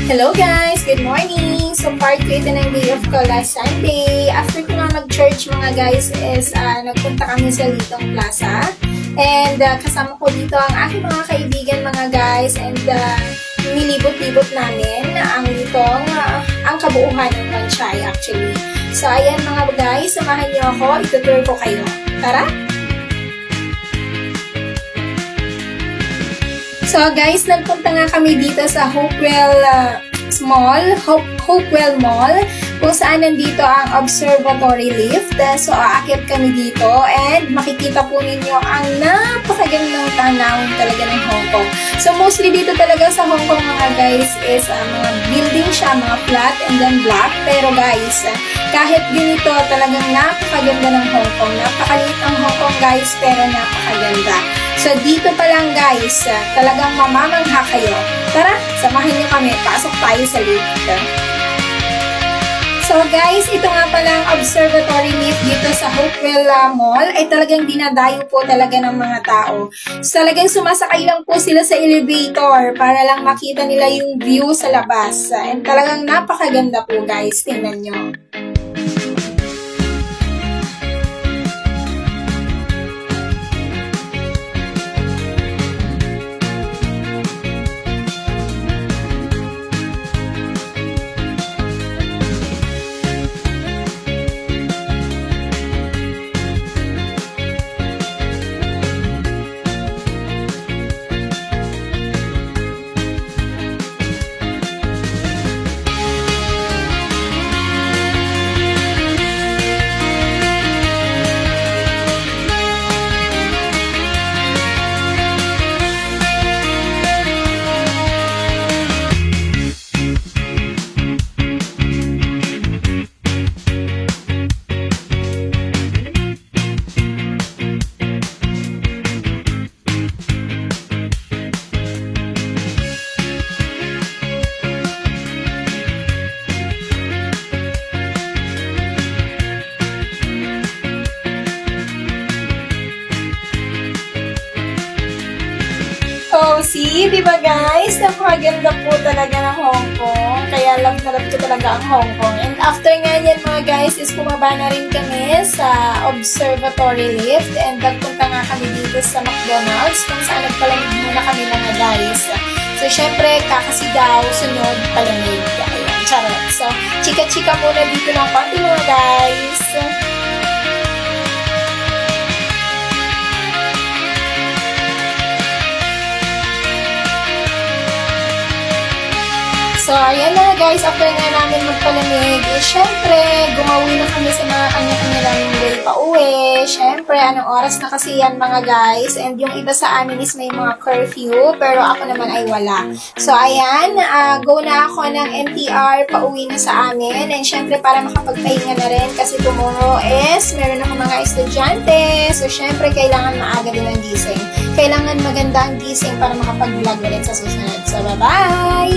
Hello guys! Good morning! So part ko ito ng day off ko last Sunday. After ko nga mag-church mga guys is nagpunta kami sa Litong Plaza. And kasama ko dito ang aking mga kaibigan mga guys. And nilibot-libot namin ang Litong, ang kabuuhan ng Wanchay actually. So ayan mga guys, samahan niyo ako. Itutur ko kayo. Tara! So guys, nagpunta nga kami dito sa Hopewell Mall, kung saan nandito ang observatory lift. So aakyat kami dito and makikita po ninyo ang napakagandang tanawin talaga ng Hong Kong. So mostly dito talaga sa Hong Kong mga guys is mga building siya, mga flat and then black. Pero guys, kahit ganito talagang napakaganda ng Hong Kong. Napakaliit ang Hong Kong guys pero napakaganda. So, dito pa lang guys, talagang mamamangha kayo. Tara, samahan niyo kami. Pasok tayo sa lift. So guys, ito nga palang observatory lift dito sa Hopewell Mall ay talagang dinadayo po talaga ng mga tao. So, talagang sumasakay lang po sila sa elevator para lang makita nila yung view sa labas. And talagang napakaganda po guys. Tingnan nyo. Oh, see? Diba guys? Napakaganda po talaga ng Hong Kong. Kaya love na love ko talaga ang Hong Kong. And after nga yan mga guys, is bumaba na rin kami sa observatory lift. And nagpunta nga kami dito sa McDonald's kung saan nagpalamig muna kami mga guys. So, syempre, kakasigaw, sunod, palamig. Ayan, charot. So, chika-chika muna dito ng konti mga guys. So, ayan na guys, after nga namin magpalamig, syempre, gumawi na kami sa mga kanya-kanya namin way pa uwi. Syempre, anong oras na kasi yan mga guys, and yung iba sa amin is may mga curfew, pero ako naman ay wala. So, ayan, go na ako ng MTR, pauwi na sa amin, and syempre, para makapagpahinga na rin, kasi tomorrow is, meron ako mga estudyante, so syempre, kailangan maaga din ang gising. Kailangan maganda ang gising para makapag-vlog ulit sa susunod. So, bye-bye!